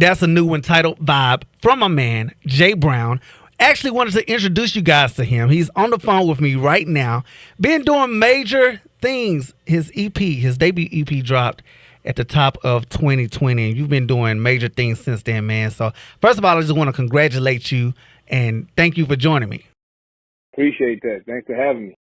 That's a new one titled Vibe from my man, Jay Brown. Actually wanted to introduce you guys to him. He's on the phone with me right now. Been doing major things. His debut EP dropped at the top of 2020. And you've been doing major things since then, man. So first of all, I just want to congratulate you and thank you for joining me. Appreciate that. Thanks for having me.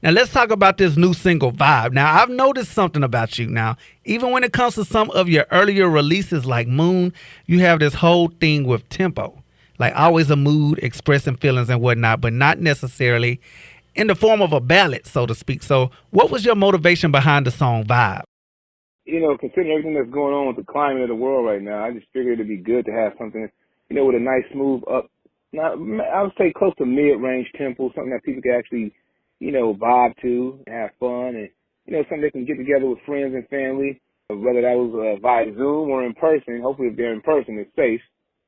Now, let's talk about this new single, Vibe. Now, I've noticed something about you. Now, even when it comes to some of your earlier releases like Moon, you have this whole thing with tempo. Like always a mood, expressing feelings and whatnot, but not necessarily in the form of a ballad, so to speak. So what was your motivation behind the song Vibe? You know, considering everything that's going on with the climate of the world right now, I just figured it'd be good to have something, you know, with a nice, smooth up, not, I would say close to mid-range tempo, something that people can actually, you know, vibe to, have fun, and, you know, something they can get together with friends and family, whether that was via Zoom or in person. Hopefully if they're in person, it's safe,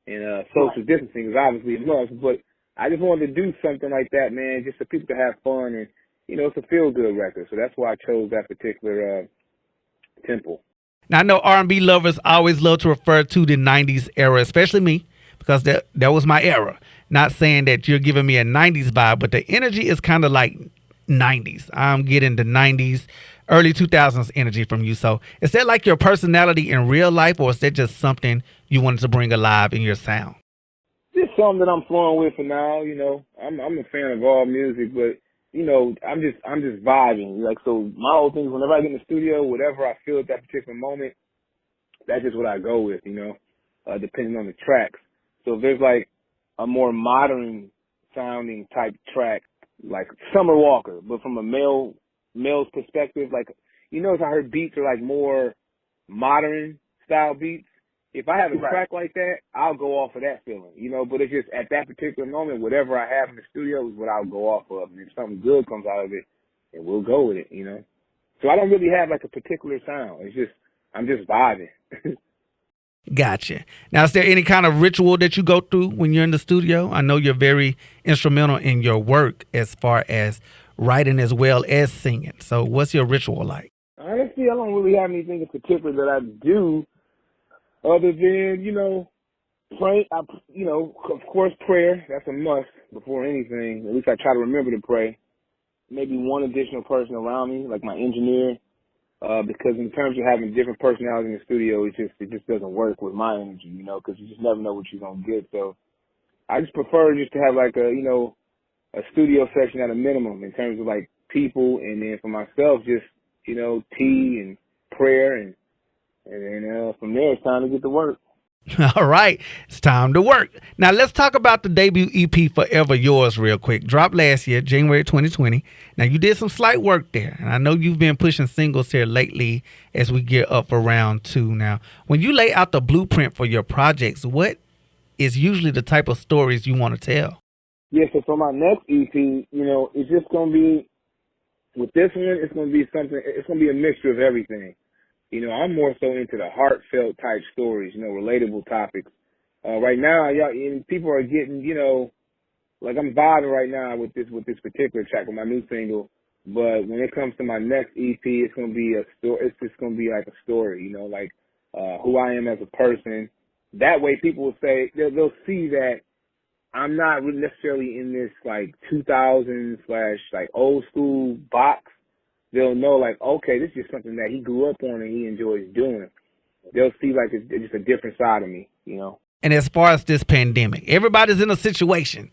and social distancing is obviously a must, but I just wanted to do something like that, man, just so people can have fun, and, you know, it's a feel-good record, so that's why I chose that particular tempo. Now, I know R&B lovers always love to refer to the 90s era, especially me, because that was my era. Not saying that you're giving me a 90s vibe, but the energy is kind of like 90s. I'm getting the 90s, early 2000s energy from you. So is that like your personality in real life, or is that just something you wanted to bring alive in your sound? Just something that I'm flowing with for now. You know, I'm a fan of all music, but you know, I'm just vibing. Like, so my whole thing is whenever I get in the studio, whatever I feel at that particular moment, that's just what I go with. You know, depending on the tracks. So if there's like a more modern sounding type track, like Summer Walker, but from a male's perspective, like, you notice how her beats are like more modern style beats. If I have a track like that, I'll go off of that feeling, you know, but it's just at that particular moment, whatever I have in the studio is what I'll go off of. And if something good comes out of it, then we'll go with it, you know. So I don't really have like a particular sound. It's just, I'm just vibing. Gotcha. Now, is there any kind of ritual that you go through when you're in the studio? I know you're very instrumental in your work as far as writing as well as singing. So what's your ritual like? Honestly, I don't really have anything in particular that I do other than, you know, pray. You know, of course, prayer. That's a must before anything. At least I try to remember to pray. Maybe one additional person around me, like my engineer. Because in terms of having different personalities in the studio, it just doesn't work with my energy, you know, because you just never know what you're going to get. So I just prefer just to have like a, you know, a studio section at a minimum in terms of like people. And then for myself, just, you know, tea and prayer. And then from there, it's time to get to work. All right, it's time to work. Now, let's talk about the debut EP, Forever Yours, real quick. Dropped last year, January 2020. Now, you did some slight work there, and I know you've been pushing singles here lately as we get up for round 2. Now, when you lay out the blueprint for your projects, what is usually the type of stories you want to tell? Yeah, so for my next EP, you know, it's just going to be, with this one, it's going to be something, it's going to be a mixture of everything. You know, I'm more so into the heartfelt type stories, you know, relatable topics. Right now, people are getting, you know, like I'm vibing right now with this particular track, with my new single. But when it comes to my next EP, it's gonna be a story. It's just gonna be like a story, you know, like who I am as a person. That way, people will say they'll see that I'm not really necessarily in this like 2000s / like old school box. They'll know, like, okay, this is something that he grew up on and he enjoys doing. They'll see, like, it's just a different side of me, you know. And as far as this pandemic, everybody's in a situation.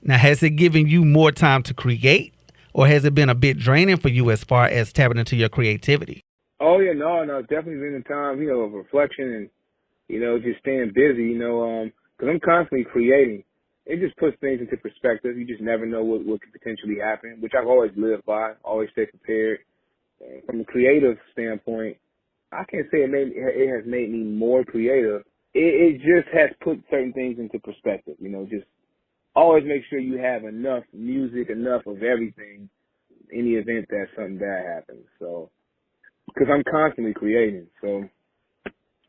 Now, has it given you more time to create, or has it been a bit draining for you as far as tapping into your creativity? Oh, yeah, no, it's definitely been a time, you know, of reflection and, you know, just staying busy, you know, because I'm constantly creating. It just puts things into perspective. You just never know what could potentially happen, which I've always lived by, always stay prepared. And from a creative standpoint, I can't say it has made me more creative. It just has put certain things into perspective, you know, just always make sure you have enough music, enough of everything in the event that something bad happens. So, because I'm constantly creating. So,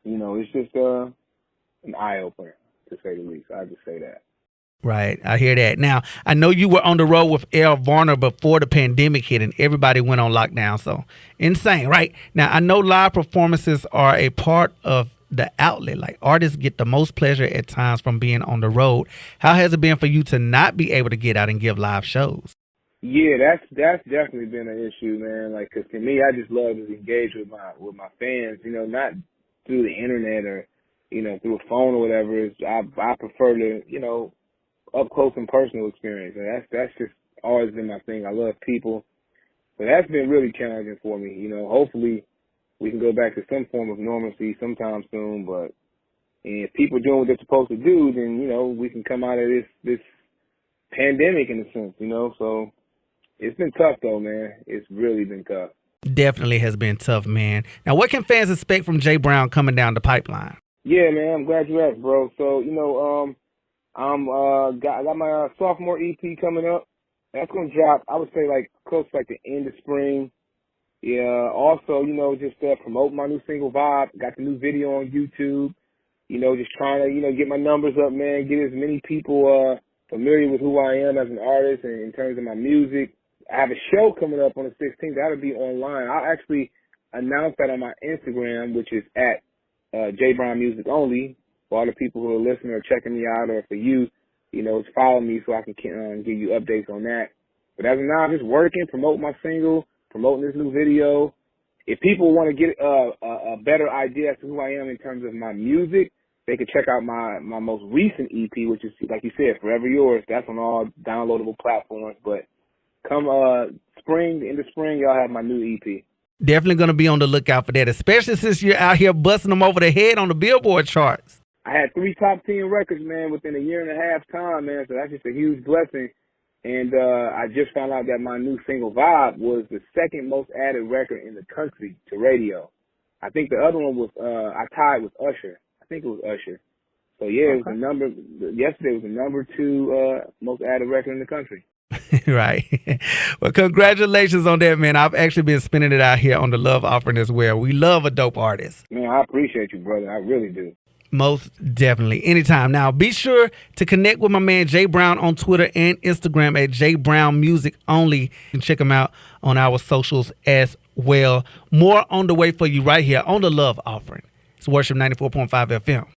you know, it's just an eye-opener, to say the least. I just say that. Right. I hear that. Now, I know you were on the road with L. Varner before the pandemic hit and everybody went on lockdown. So insane, right? Now, I know live performances are a part of the outlet. Like, artists get the most pleasure at times from being on the road. How has it been for you to not be able to get out and give live shows? Yeah, that's definitely been an issue, man. Like, 'cause to me, I just love to engage with my fans. You know, not through the internet or through a phone or whatever. I prefer to up close and personal experience, and that's just always been my thing. I love people, so that's been really challenging for me. Hopefully we can go back to some form of normalcy sometime soon. But if people doing what they're supposed to do, then we can come out of this pandemic in a sense. So. It's been tough, though, man. It's really been tough. Definitely has been tough, man. Now, what can fans expect from Jay Brown coming down the pipeline? Yeah, man, I'm glad you asked, bro. So, I got my sophomore EP coming up. That's gonna drop, I would say, like close to like the end of spring. Yeah. Also, just promote my new single Vibe. Got the new video on YouTube. Just trying to get my numbers up, man. Get as many people familiar with who I am as an artist and in terms of my music. I have a show coming up on the 16th. That'll be online. I'll actually announce that on my Instagram, which is at J Brown Music Only. For all the people who are listening or checking me out, or for you, follow me so I can give you updates on that. But as of now, I'm just working, promoting my single, promoting this new video. If people want to get a better idea as to who I am in terms of my music, they can check out my most recent EP, which is, like you said, Forever Yours. That's on all downloadable platforms. But come spring, the end of spring, y'all have my new EP. Definitely going to be on the lookout for that, especially since you're out here busting them over the head on the Billboard charts. I had 3 top 10 records, man, within a year and a half time, man. So that's just a huge blessing. And I just found out that my new single Vibe was the second most added record in the country to radio. I think the other one was I tied with Usher. I think it was Usher. So yeah, It was yesterday was the number 2 most added record in the country. Right. Well, congratulations on that, man. I've actually been spinning it out here on the Love Offering as well. We love a dope artist. Man, I appreciate you, brother. I really do. Most definitely. Anytime. Now, be sure to connect with my man Jay Brown on Twitter and Instagram at J Brown Music Only. You can check him out on our socials as well. More on the way for you right here on the Love Offering. It's Worship 94.5 FM.